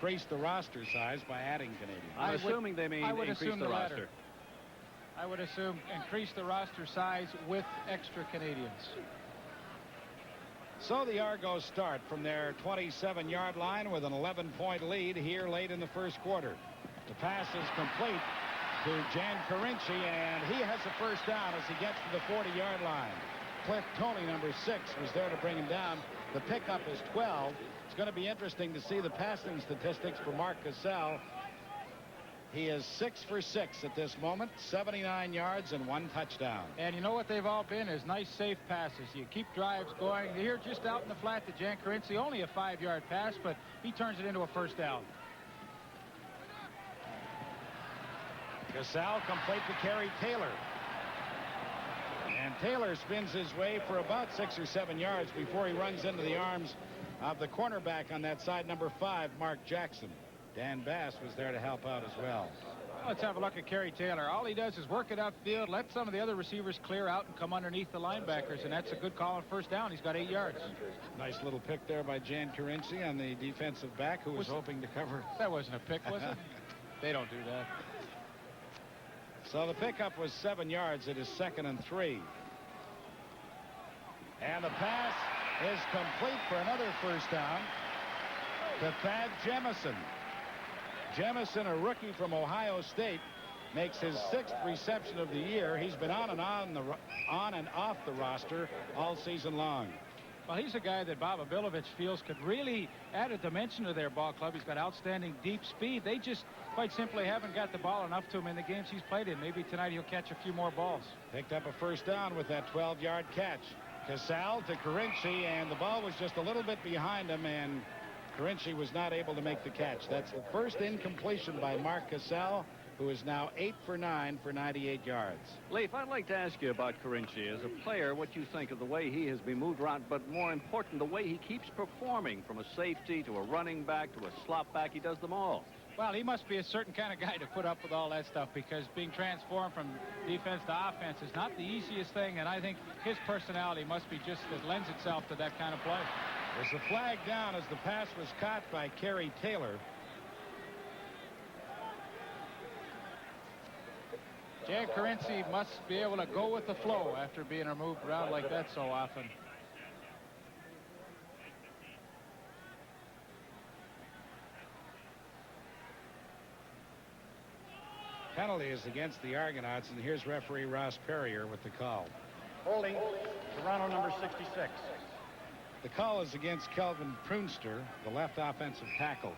increase the roster size by adding Canadians? I'm assuming they mean increase the roster. I would assume increase the roster size with extra Canadians. So the Argos start from their 27-yard line with an 11-point lead here late in the first quarter. The pass is complete to Jan Carinci, and he has a first down as he gets to the 40-yard line. Cliff Toney, number 6, was there to bring him down. The pickup is 12. It's going to be interesting to see the passing statistics for Mark Cassell. He is 6 for 6 at this moment, 79 yards and 1 touchdown. And you know what they've all been is nice, safe passes. You keep drives going. Here just out in the flat to Jan Carinci, only a 5-yard pass, but he turns it into a first down. Cassell complete to Kerry Taylor. And Taylor spins his way for about 6 or 7 yards before he runs into the arms of the cornerback on that side, number 5, Mark Jackson. Dan Bass was there to help out as well. Let's have a look at Kerry Taylor. All he does is work it upfield, let some of the other receivers clear out and come underneath the linebackers, and that's a good call on first down. He's got 8 yards. Nice little pick there by Jan Carinci on the defensive back who was hoping to cover. That wasn't a pick, was it? They don't do that. So the pickup was 7 yards. It is 2nd and 3. And the pass is complete for another first down to Thad Jemison. Jemison, a rookie from Ohio State, makes his 6th reception of the year. He's been on and off the roster all season long. Well, he's a guy that Bob Abilovich feels could really add a dimension to their ball club. He's got outstanding deep speed. They just quite simply haven't got the ball enough to him in the games he's played in. Maybe tonight he'll catch a few more balls. Picked up a first down with that 12-yard catch. Cassell to Carinci, and the ball was just a little bit behind him, and Carinci was not able to make the catch. That's the first incompletion by Mark Cassell, who is now 8 for 9 for 98 yards. Leif, I'd like to ask you about Carinci as a player, what you think of the way he has been moved around, but more important, the way he keeps performing from a safety to a running back to a slot back. He does them all. Well, he must be a certain kind of guy to put up with all that stuff, because being transformed from defense to offense is not the easiest thing, and I think his personality must be just that lends itself to that kind of play. There's a flag down as the pass was caught by Kerry Taylor. Jan Carinci must be able to go with the flow after being removed around like that so often. Penalty is against the Argonauts, and here's referee Ross Perrier with the call. Holding, Toronto number 66. The call is against Kelvin Prunster, the left offensive tackle.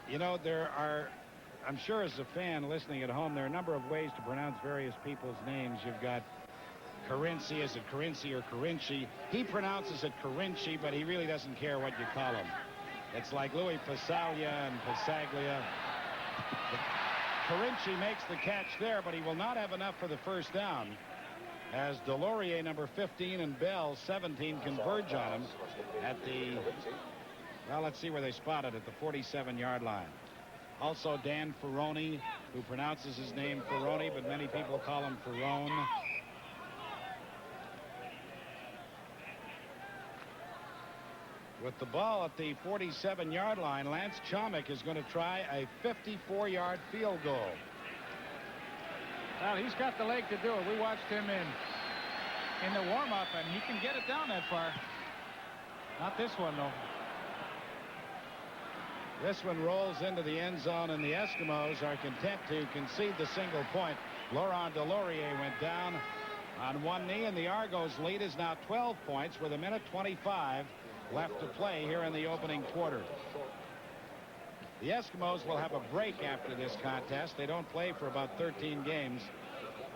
You know, there are, I'm sure as a fan listening at home, there are a number of ways to pronounce various people's names. You've got Carinci. Is it Carinci or Carinci? He pronounces it Carinci, but he really doesn't care what you call him. It's like Louis Pasaglia and Pasaglia. Carinci makes the catch there, but he will not have enough for the first down, as Delorier, number 15, and Bell, 17, converge on him at the, well, let's see where they spot it, at the 47-yard line. Also Dan Ferroni, who pronounces his name Ferroni, but many people call him Ferrone. With the ball at the 47-yard line, Lance Chomick is going to try a 54-yard field goal. Well, he's got the leg to do it. We watched him in the warm-up, and he can get it down that far. Not this one, though. This one rolls into the end zone, and the Eskimos are content to concede the single point. Laurent Delorier went down on one knee, and the Argos lead is now 12 points with 1:25 left to play here in the opening quarter. The Eskimos will have a break after this contest. They don't play for about 13 games.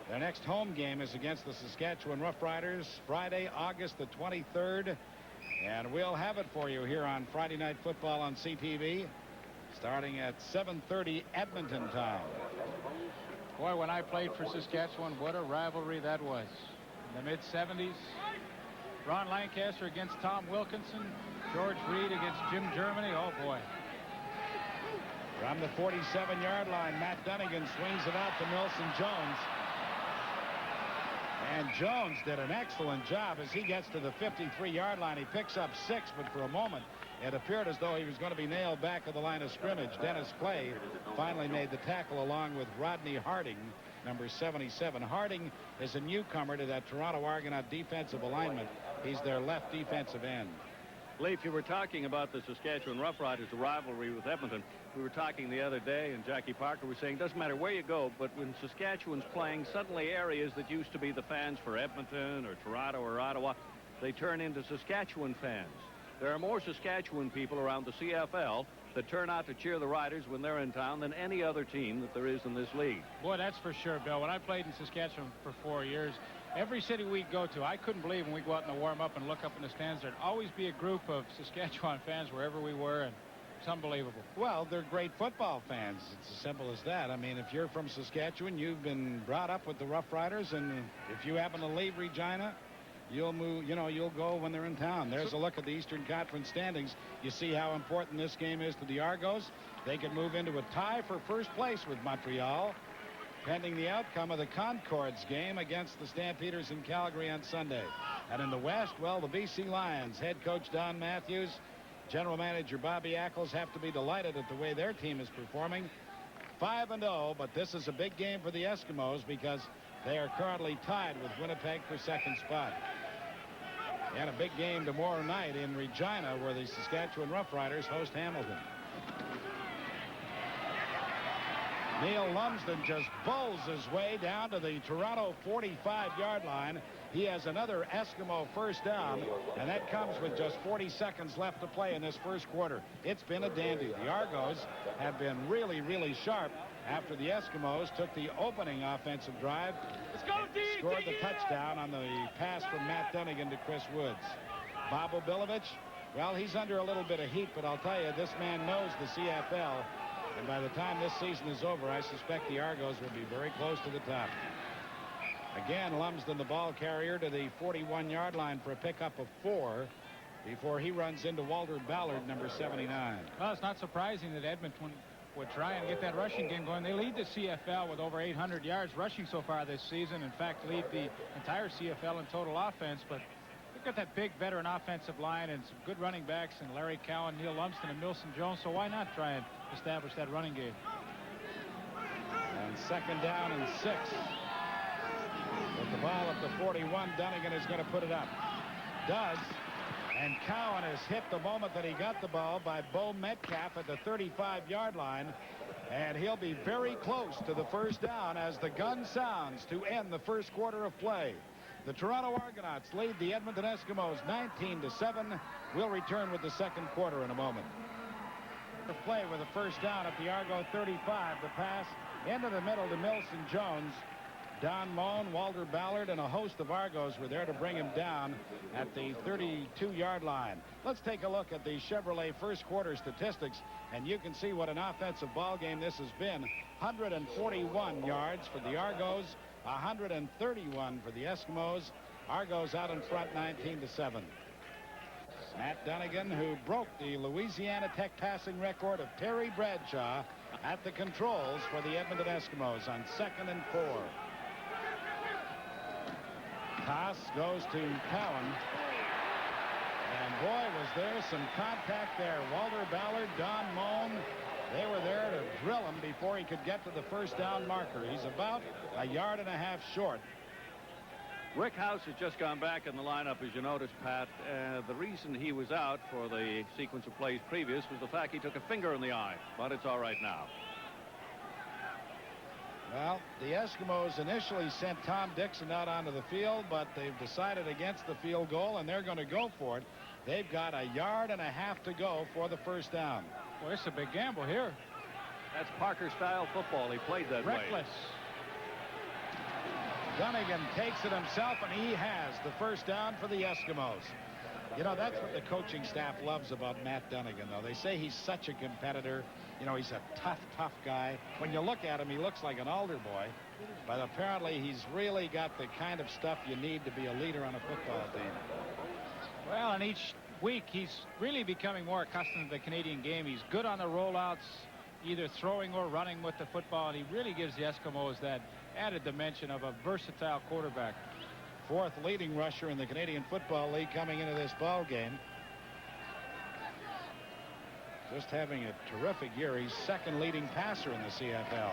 Their next home game is against the Saskatchewan Roughriders Friday, August the 23rd. And we'll have it for you here on Friday Night Football on CTV, starting at 7:30 Edmonton time. Boy, when I played for Saskatchewan, what a rivalry that was. In the mid-70s, Ron Lancaster against Tom Wilkinson, George Reed against Jim Germany. Oh, boy. From the 47-yard line, Matt Dunnigan swings it out to Milson Jones. And Jones did an excellent job as he gets to the 53-yard line. He picks up 6, but for a moment It appeared as though he was going to be nailed back at the line of scrimmage. Dennis Clay finally made the tackle along with Rodney Harding, number 77. Harding is a newcomer to that Toronto Argonaut defensive alignment. He's their left defensive end. Leaf, you were talking about the Saskatchewan Roughriders, the rivalry with Edmonton. We were talking the other day, and Jackie Parker was saying, doesn't matter where you go, but when Saskatchewan's playing, suddenly areas that used to be the fans for Edmonton or Toronto or Ottawa, they turn into Saskatchewan fans. There are more Saskatchewan people around the CFL that turn out to cheer the Riders when they're in town than any other team that there is in this league. Boy, that's for sure, Bill. When I played in Saskatchewan for 4 years, every city we go to, I couldn't believe when we go out in the warm-up and look up in the stands, there'd always be a group of Saskatchewan fans wherever we were, and it's unbelievable. Well, they're great football fans. It's as simple as that. I mean, if you're from Saskatchewan, you've been brought up with the Rough Riders, and if you happen to leave Regina, you'll move, you'll go when they're in town. There's a look at the Eastern Conference standings. You see how important this game is to the Argos. They could move into a tie for first place with Montreal, pending the outcome of the Concords game against the Stampeders in Calgary on Sunday. And in the West, well, the BC Lions, head coach Don Matthews, general manager Bobby Ackles have to be delighted at the way their team is performing. 5-0, but this is a big game for the Eskimos because they are currently tied with Winnipeg for second spot. And a big game tomorrow night in Regina, where the Saskatchewan Roughriders host Hamilton. Neil Lumsden just bowls his way down to the Toronto 45-yard line. He has another Eskimo first down, and that comes with just 40 seconds left to play in this first quarter. It's been a dandy. The Argos have been really, really sharp after the Eskimos took the opening offensive drive. Scored the touchdown on the pass from Matt Dunnigan to Chris Woods. Bob Obilovich, well, he's under a little bit of heat, but I'll tell you, this man knows the CFL. And by the time this season is over, I suspect the Argos will be very close to the top. Again, Lumsden, the ball carrier, to the 41-yard line for a pickup of 4 before he runs into Walter Ballard, number 79. Well, it's not surprising that Edmonton would try and get that rushing game going. They lead the CFL with over 800 yards rushing so far this season. In fact, lead the entire CFL in total offense. But they've got that big veteran offensive line and some good running backs in Larry Cowan, Neil Lumsden, and Milson Jones. So why not try and establish that running game? And second down and 6. With the ball at the 41, Dunnigan is going to put it up. Does. And Cowan is hit the moment that he got the ball by Bo Metcalf at the 35-yard line. And he'll be very close to the first down as the gun sounds to end the first quarter of play. The Toronto Argonauts lead the Edmonton Eskimos 19-7. We'll return with the second quarter in a moment. The play with a first down at the Argo 35. The pass into the middle to Milson Jones. Don Moan, Walter Ballard, and a host of Argos were there to bring him down at the 32-yard line. Let's take a look at the Chevrolet first quarter statistics, and you can see what an offensive ball game this has been. 141 yards for the Argos, 131 for the Eskimos. Argos out in front 19-7. Matt Dunnigan, who broke the Louisiana Tech passing record of Terry Bradshaw, at the controls for the Edmonton Eskimos on 2nd and 4. Toss goes to Cowan. And boy, was there some contact there. Walter Ballard, Don Moan, they were there to drill him before he could get to the first down marker. He's about a yard and a half short. Rick House has just gone back in the lineup, as you noticed, Pat. The reason he was out for the sequence of plays previous was the fact he took a finger in the eye, but it's all right now. Well, the Eskimos initially sent Tom Dixon out onto the field, but they've decided against the field goal, and they're going to go for it. They've got a yard and a half to go for the first down. Well, it's a big gamble here. That's Parker-style football. He played that way. Reckless. Dunnigan takes it himself, and he has the first down for the Eskimos. You know, that's what the coaching staff loves about Matt Dunnigan, though. They say he's such a competitor. You know, he's a tough guy. When you look at him, he looks like an altar boy. But apparently, he's really got the kind of stuff you need to be a leader on a football team. Well, and each week, he's really becoming more accustomed to the Canadian game. He's good on the rollouts, either throwing or running with the football, and he really gives the Eskimos that added dimension of a versatile quarterback. 4th leading rusher in the Canadian Football League coming into this ball game. Just having a terrific year. He's second leading passer in the CFL.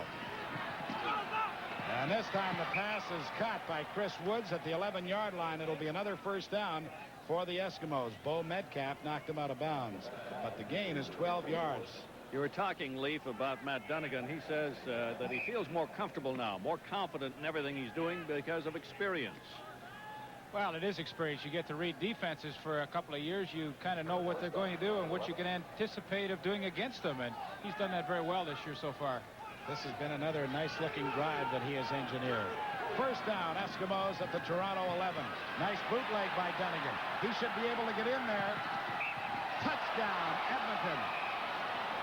And this time the pass is caught by Chris Woods at the 11-yard line. It'll be another first down for the Eskimos. Bo Metcalf knocked him out of bounds, but the gain is 12 yards. You were talking, Leaf, about Matt Dunnigan. He says that he feels more comfortable now, more confident in everything he's doing because of experience. Well, it is experience. You get to read defenses for a couple of years. You kind of know what they're going to do and what you can anticipate of doing against them, and he's done that very well this year so far. This has been another nice-looking drive that he has engineered. First down, Eskimos at the Toronto 11. Nice bootleg by Dunnigan. He should be able to get in there. Touchdown, Edmonton.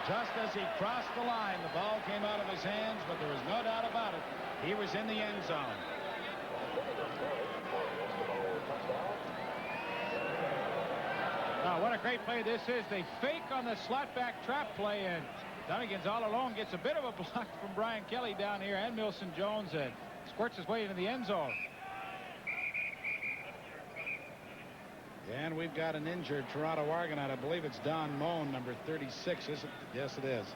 Just as he crossed the line, the ball came out of his hands, but there was no doubt about it. He was in the end zone. Now, what a great play this is. They fake on the slot back trap play, and Dunnigan's all alone, gets a bit of a block from Brian Kelly down here and Milson Jones, and squirts his way into the end zone. And we've got an injured Toronto Argonaut. I believe it's Don Moan, number 36, is it? Yes, it is.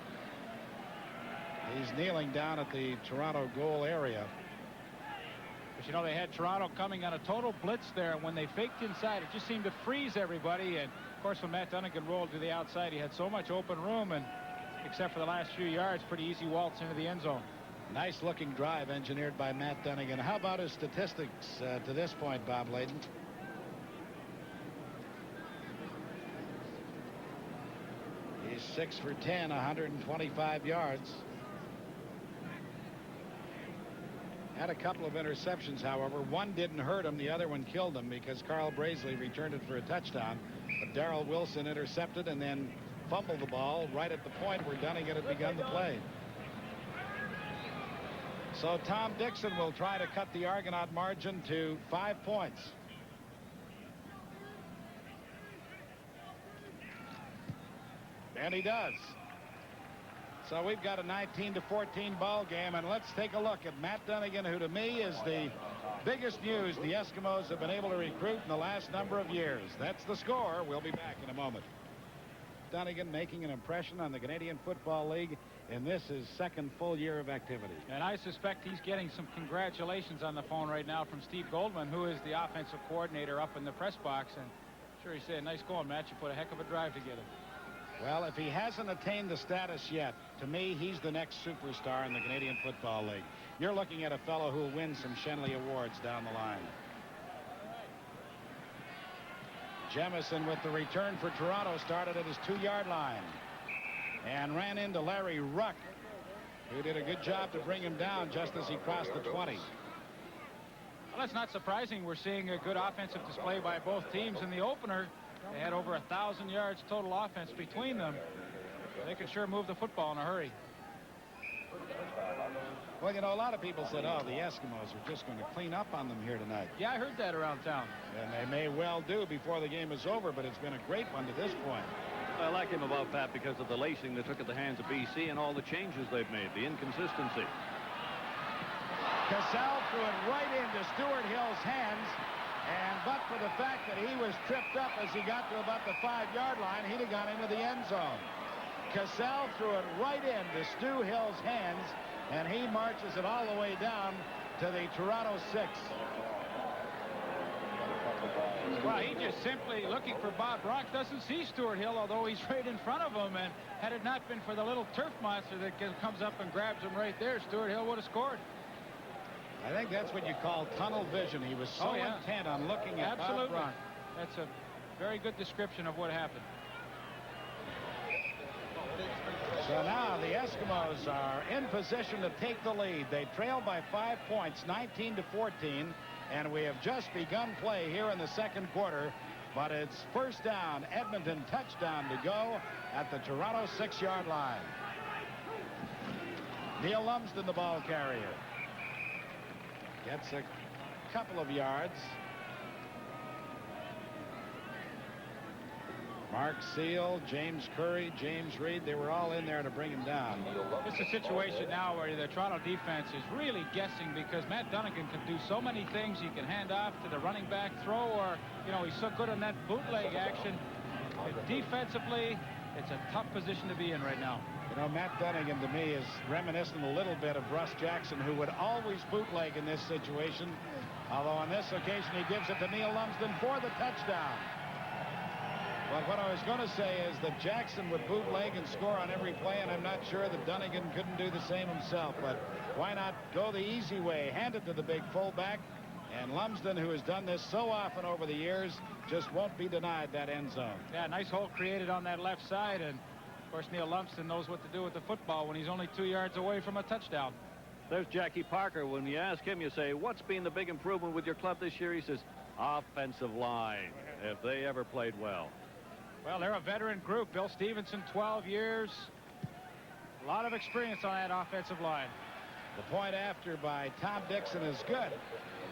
He's kneeling down at the Toronto goal area. But you know, they had Toronto coming on a total blitz there, and when they faked inside, it just seemed to freeze everybody. And of course, when Matt Dunnigan rolled to the outside, he had so much open room, and except for the last few yards, pretty easy waltz into the end zone. Nice looking drive engineered by Matt Dunnigan. How about his statistics to this point, Bob Layden? He's 6 for 10, 125 yards. Had a couple of interceptions, however. One didn't hurt him. The other one killed him because Carl Brazeley returned it for a touchdown. But Darrell Wilson intercepted and then fumbled the ball right at the point where Dunnigan had begun the play. So Tom Dixon will try to cut the Argonaut margin to 5 points. And he does. So we've got a 19-14 ball game, and let's take a look at Matt Dunnigan, who to me is the biggest news the Eskimos have been able to recruit in the last number of years. That's the score. We'll be back in a moment. Dunnigan making an impression on the Canadian Football League in this his second full year of activity. And I suspect he's getting some congratulations on the phone right now from Steve Goldman, who is the offensive coordinator up in the press box. And sure, he said, nice going, Matt. You put a heck of a drive together. Well, if he hasn't attained the status yet, to me, he's the next superstar in the Canadian Football League. You're looking at a fellow who will win some Shenley Awards down the line. Jemison with the return for Toronto started at his 2-yard line and ran into Larry Ruck, who did a good job to bring him down just as he crossed the 20. Well, that's not surprising. We're seeing a good offensive display by both teams. In the opener, they had over 1,000 yards total offense between them. They could sure move the football in a hurry. Well, you know, a lot of people said, oh, the Eskimos are just going to clean up on them here tonight. Yeah, I heard that around town. And they may well do before the game is over, but it's been a great one to this point. I like him about that because of the lacing they took at the hands of BC and all the changes they've made, the inconsistency. Cassell threw it right into Stuart Hill's hands, and but for the fact that he was tripped up as he got to about the 5-yard line, he'd have gone into the end zone. Cassell threw it right into Stu Hill's hands, and he marches it all the way down to the Toronto 6. Well, he just simply looking for Bob Brock, doesn't see Stuart Hill, although he's right in front of him. And had it not been for the little turf monster that comes up and grabs him right there, Stuart Hill would have scored. I think that's what you call tunnel vision. He was so intent on looking at Bob Brock. That's a very good description of what happened. So now the Eskimos are in position to take the lead. They trail by 5 points, 19-14, and we have just begun play here in the second quarter. But it's first down, Edmonton touchdown to go at the Toronto 6-yard line. Neil Lumsden, the ball carrier, gets a couple of yards. Mark Seal, James Curry, James Reed, they were all in there to bring him down. It's a situation now where the Toronto defense is really guessing because Matt Dunnigan can do so many things. He can hand off to the running back throw, or, you know, he's so good on that bootleg action. Defensively, It's a tough position to be in right now. You know, Matt Dunnigan to me is reminiscent a little bit of Russ Jackson, who would always bootleg in this situation. Although on this occasion he gives it to Neil Lumsden for the touchdown. But what I was going to say is that Jackson would bootleg and score on every play, and I'm not sure that Dunnigan couldn't do the same himself. But why not go the easy way, hand it to the big fullback, and Lumsden, who has done this so often over the years, just won't be denied that end zone. Yeah, nice hole created on that left side, and of course Neil Lumsden knows what to do with the football when he's only 2 yards away from a touchdown. There's Jackie Parker. When you ask him, you say, what's been the big improvement with your club this year? He says, offensive line, if they ever played well. Well, they're a veteran group. Bill Stevenson, 12 years. A lot of experience on that offensive line. The point after by Tom Dixon is good.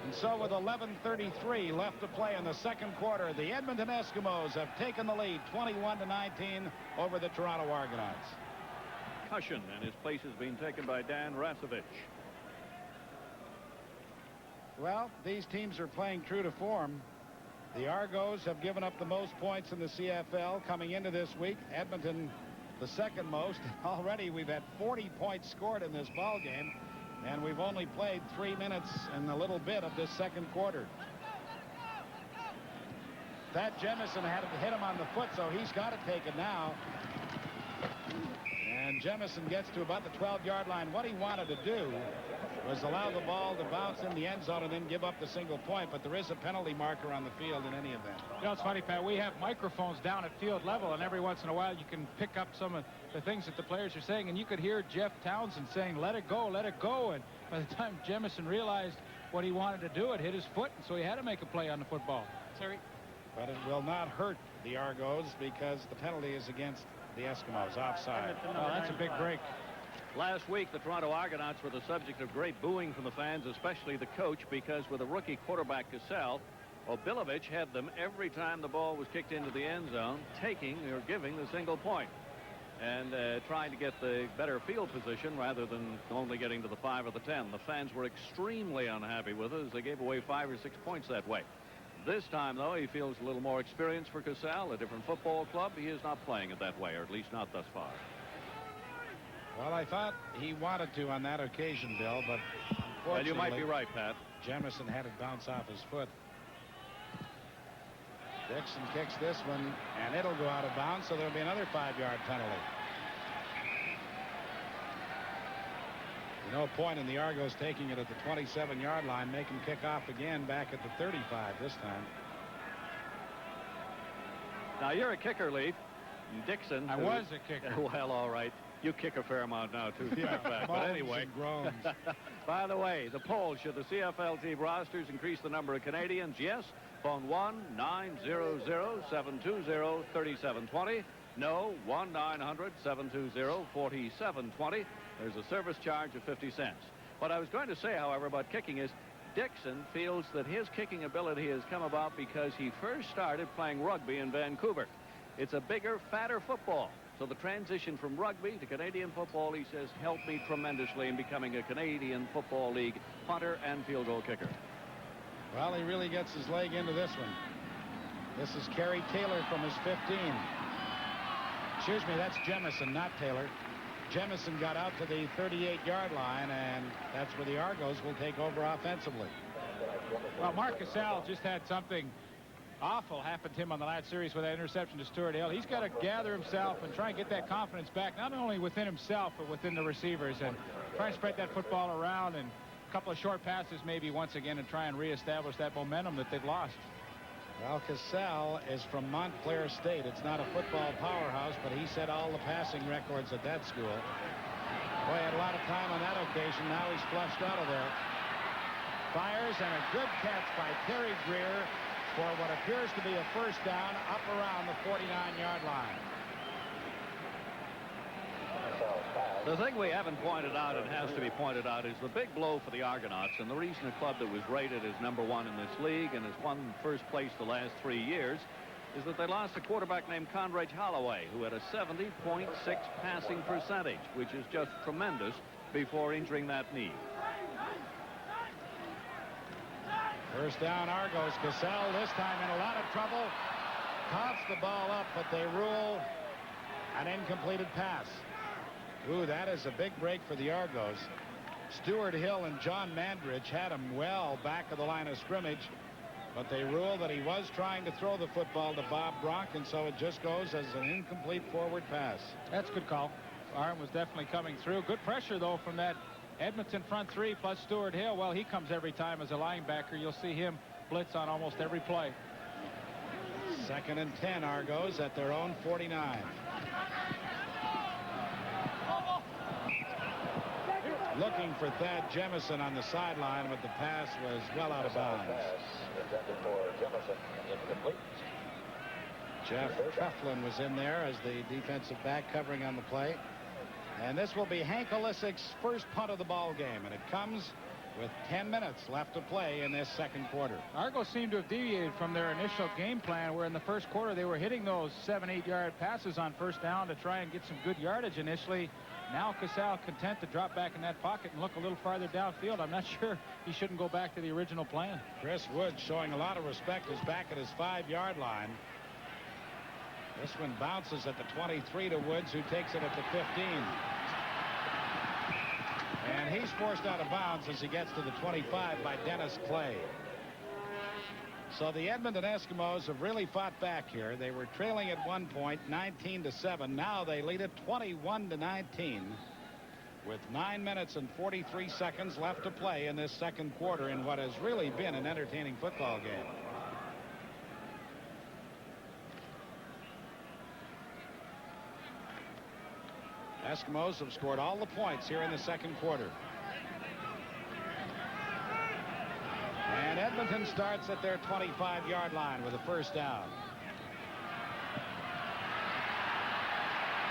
And so with 11:33 left to play in the second quarter, the Edmonton Eskimos have taken the lead 21-19 over the Toronto Argonauts. Cushion, and his place has been taken by Dan Rasevich. Well, these teams are playing true to form. The Argos have given up the most points in the CFL coming into this week. Edmonton the second most. Already we've had 40 points scored in this ball game, and we've only played 3 minutes and a little bit of this second quarter. Thad Jemison had to hit him on the foot, so he's got to take it now. And Jemison gets to about the 12-yard line. What he wanted to do was allow the ball to bounce in the end zone and then give up the single point, but there is a penalty marker on the field in any event. You know, it's funny, Pat, we have microphones down at field level, and every once in a while you can pick up some of the things that the players are saying, and you could hear Jeff Townsend saying, let it go, and by the time Jemison realized what he wanted to do, it hit his foot, and so he had to make a play on the football. Sorry. But it will not hurt the Argos because the penalty is against the Eskimos, offside. Oh, that's a big break. Last week, the Toronto Argonauts were the subject of great booing from the fans, especially the coach, because with a rookie quarterback, Cassell, Obilovich had them every time the ball was kicked into the end zone, taking or giving the single point and trying to get the better field position rather than only getting to the 5 or the 10. The fans were extremely unhappy with it as they gave away 5 or 6 points that way. This time, though, he feels a little more experience for Cassell, a different football club. He is not playing it that way, or at least not thus far. Well, I thought he wanted to on that occasion, Bill, but well, you might be right, Pat. Jemison had it bounce off his foot. Dixon kicks this one, and it'll go out of bounds, so there'll be another 5-yard penalty. No point in the Argos taking it at the 27-yard line. Make him kick off again back at the 35 this time. Now, you're a kicker, Leaf. Dixon. I was a kicker. Well, all right. You kick a fair amount now, too. Yeah, but anyway. By the way, the poll, should the CFL team rosters increase the number of Canadians? Yes. Phone 1-900-720-3720. No, 1-900-720-4720. There's a service charge of 50 cents. What I was going to say, however, about kicking is Dixon feels that his kicking ability has come about because he first started playing rugby in Vancouver. It's a bigger, fatter football. So the transition from rugby to Canadian football, he says, helped me tremendously in becoming a Canadian Football League punter and field goal kicker. Well, he really gets his leg into this one. This is Kerry Taylor from his 15. Excuse me, that's Jemison, not Taylor. Jemison got out to the 38-yard line, and that's where the Argos will take over offensively. Well, Mark Cassell just had something awful happen to him on the last series with that interception to Stuart Hill. He's got to gather himself and try and get that confidence back, not only within himself, but within the receivers, and try and spread that football around, and a couple of short passes maybe once again, and try and reestablish that momentum that they've lost. Well, Cassell is from Montclair State. It's not a football powerhouse, but he set all the passing records at that school. Boy, had a lot of time on that occasion. Now he's flushed out of there. Fires, and a good catch by Terry Greer for what appears to be a first down up around the 49-yard line. The thing we haven't pointed out, and has to be pointed out, is the big blow for the Argonauts, and the reason a club that was rated as #1 in this league and has won first place the last 3 years is that they lost a quarterback named Condredge Holloway, who had a 70.6 passing percentage, which is just tremendous before injuring that knee. First down, Argos. Cassell this time in a lot of trouble. Tossed the ball up, but they rule An incompleted pass. Ooh, that is a big break for the Argos. Stuart Hill and John Mandridge had him well back of the line of scrimmage, but they ruled that he was trying to throw the football to Bob Bronk, and so it just goes as an incomplete forward pass. That's a good call. Arm was definitely coming through. Good pressure, though, from that Edmonton front three plus Stuart Hill. Well, he comes every time as a linebacker. You'll see him blitz on almost every play. 2nd and 10, Argos at their own 49. Looking for Thad Jemison on the sideline, but the pass was well out of bounds. Jeff Coughlin was in there as the defensive back covering on the play. And this will be Hank Olisic's first punt of the ball game, and it comes with 10 minutes left to play in this second quarter. Argos seemed to have deviated from their initial game plan, where in the first quarter they were hitting those 7-8 yard passes on first down to try and get some good yardage initially. Now Casale content to drop back in that pocket and look a little farther downfield. I'm not sure he shouldn't go back to the original plan. Chris Woods showing a lot of respect is back at his 5-yard line. This one bounces at the 23 to Woods, who takes it at the 15. And he's forced out of bounds as he gets to the 25 by Dennis Clay. So the Edmonton Eskimos have really fought back here. They were trailing at one point 19-7. Now they lead it 21-19 with 9 minutes and 43 seconds left to play in this second quarter in what has really been an entertaining football game. Eskimos have scored all the points here in the second quarter. And Edmonton starts at their 25-yard line with a first down.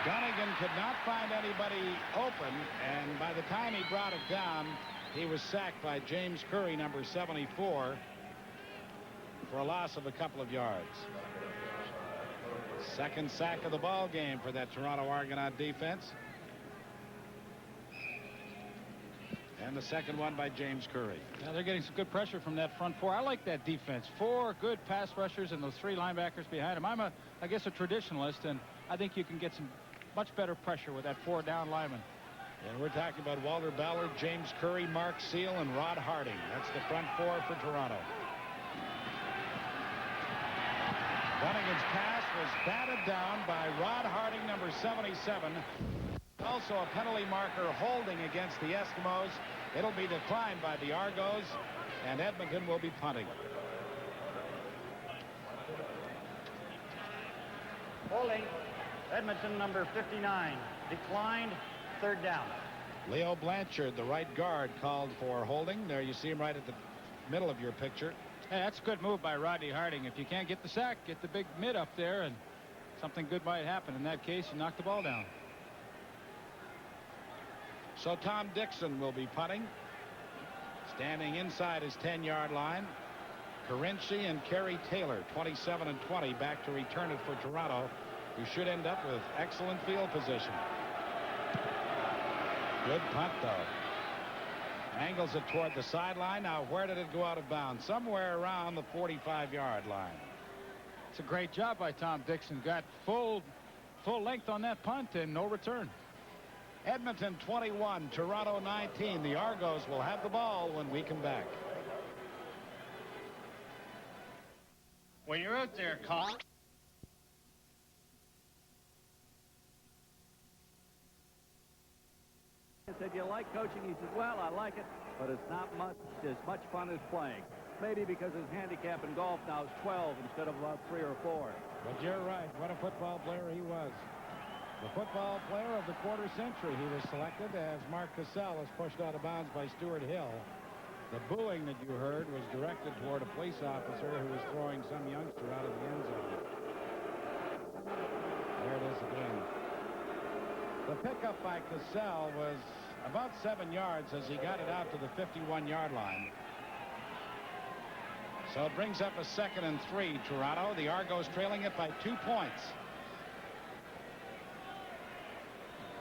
Dunnigan could not find anybody open, and by the time he brought it down, he was sacked by James Curry, number 74, for a loss of a couple of yards. Second sack of the ball game for that Toronto Argonaut defense. And the second one by James Curry. Now they're getting some good pressure from that front four. I like that defense. 4 good pass rushers and those 3 linebackers behind them. I'm I guess a traditionalist, and I think you can get some much better pressure with that 4 down lineman. And we're talking about Walter Ballard, James Curry, Mark Seal, and Rod Harding. That's the front 4 for Toronto. Dunnigan's pass was batted down by Rod Harding, number 77. Also a penalty marker holding against the Eskimos. It'll be declined by the Argos, and Edmonton will be punting. Holding. Edmonton number 59. Declined. 3rd down. Leo Blanchard, the right guard, called for holding. There you see him right at the middle of your picture. Hey, that's a good move by Rodney Harding. If you can't get the sack, get the big mid up there, and something good might happen. In that case, you knock the ball down. So Tom Dixon will be punting. Standing inside his 10-yard line. Carinci and Kerry Taylor, 27 and 20, back to return it for Toronto, who should end up with excellent field position. Good punt, though. Angles it toward the sideline. Now, where did it go out of bounds? Somewhere around the 45-yard line. It's a great job by Tom Dixon. Got full length on that punt and no return. Edmonton 21, Toronto 19. The Argos will have the ball when we come back. When you're out there, Colin. I said, "You like coaching?" He said, "Well, I like it, but it's not as much fun as playing. Maybe because his handicap in golf now is 12 instead of about 3 or 4. But you're right. What a football player he was. The football player of the quarter century. He was selected as Mark Casale is pushed out of bounds by Stuart Hill. The booing that you heard was directed toward a police officer who was throwing some youngster out of the end zone. There it is again. The pickup by Casale was about 7 yards as he got it out to the 51-yard line. So it brings up a 2nd and 3, Toronto. The Argos trailing it by 2 points.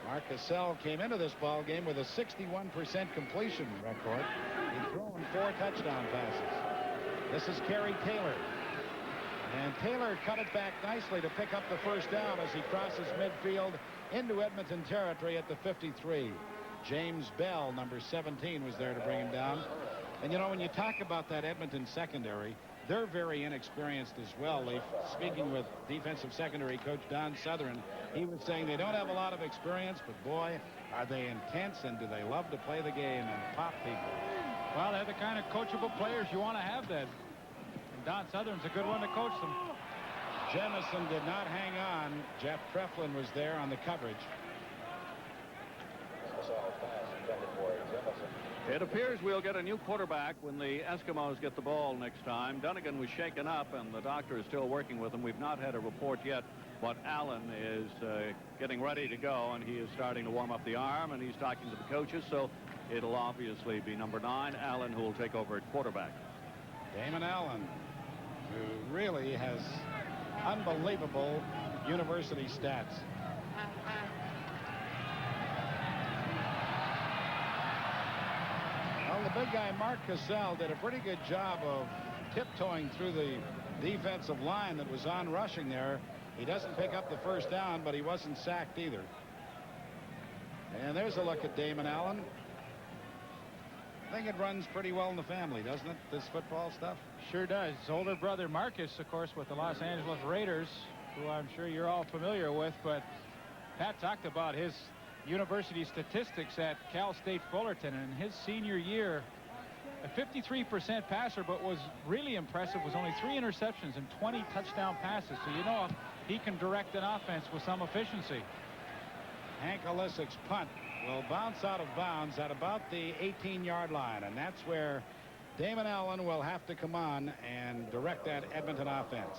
Mark Casale came into this ball game with a 61% completion record. He'd thrown 4 touchdown passes. This is Kerry Taylor. And Taylor cut it back nicely to pick up the first down as he crosses midfield into Edmonton territory at the 53. James Bell, number 17, was there to bring him down. And you know, when you talk about that Edmonton secondary, they're very inexperienced as well. Speaking with defensive secondary coach Don Southern, he was saying they don't have a lot of experience, but boy, are they intense, and do they love to play the game and pop people. Well, they're the kind of coachable players you want to have then. And Don Southern's a good one to coach them. Jemison did not hang on. Jeff Treflin was there on the coverage. It appears we'll get a new quarterback when the Eskimos get the ball next time. Dunnigan was shaken up, and the doctor is still working with him. We've not had a report yet, but Allen is getting ready to go, and he is starting to warm up the arm, and he's talking to the coaches, so it'll obviously be number 9, Allen, who will take over at quarterback. Damon Allen, who really has unbelievable university stats. Well, the big guy, Mark Cassell, did a pretty good job of tiptoeing through the defensive line that was on rushing there. He doesn't pick up the first down, but he wasn't sacked either. And there's a look at Damon Allen. I think it runs pretty well in the family, doesn't it, this football stuff? Sure does. His older brother Marcus, of course, with the Los Angeles Raiders, who I'm sure you're all familiar with, but Pat talked about his university statistics at Cal State Fullerton, and in his senior year, a 53% passer, but was really impressive was only 3 interceptions and 20 touchdown passes. So you know he can direct an offense with some efficiency. Hank Olisic's punt will bounce out of bounds at about the 18-yard line, and that's where Damon Allen will have to come on and direct that Edmonton offense.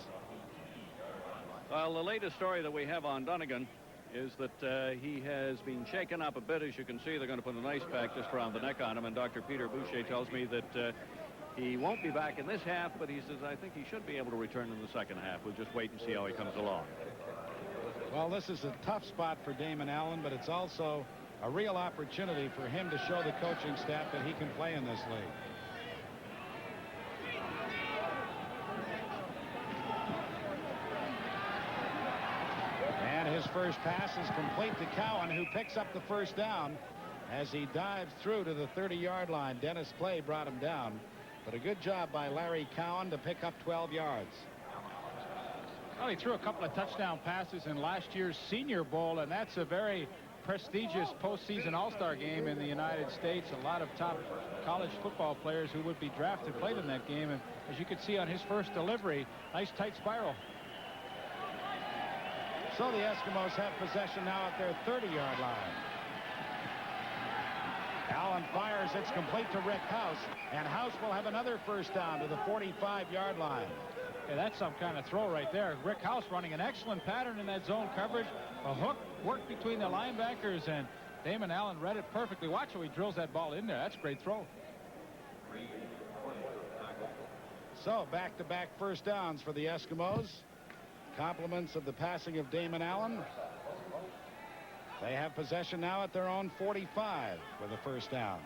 Well, the latest story that we have on Dunnigan is that he has been shaken up a bit. As you can see, they're going to put an ice pack just around the neck on him, and Dr. Peter Boucher tells me that he won't be back in this half, but he says I think he should be able to return in the second half. We'll just wait and see how he comes along. Well, this is a tough spot for Damon Allen, but it's also a real opportunity for him to show the coaching staff that he can play in this league. And his first pass is complete to Cowan, who picks up the first down as he dives through to the 30-yard line. Dennis Clay brought him down, but a good job by Larry Cowan to pick up 12 yards. Well, he threw a couple of touchdown passes in last year's Senior Bowl, and that's a very prestigious postseason all-star game in the United States. A lot of top college football players who would be drafted played in that game, and as you could see on his first delivery, nice tight spiral. So the Eskimos have possession now at their 30-yard line. Allen fires. It's complete to Rick House, and House will have another first down to the 45-yard line. Yeah, that's some kind of throw right there. Rick House running an excellent pattern in that zone coverage. A hook worked between the linebackers, and Damon Allen read it perfectly. Watch how he drills that ball in there. That's a great throw. So back-to-back first downs for the Eskimos. Compliments of the passing of Damon Allen. They have possession now at their own 45 for the first down.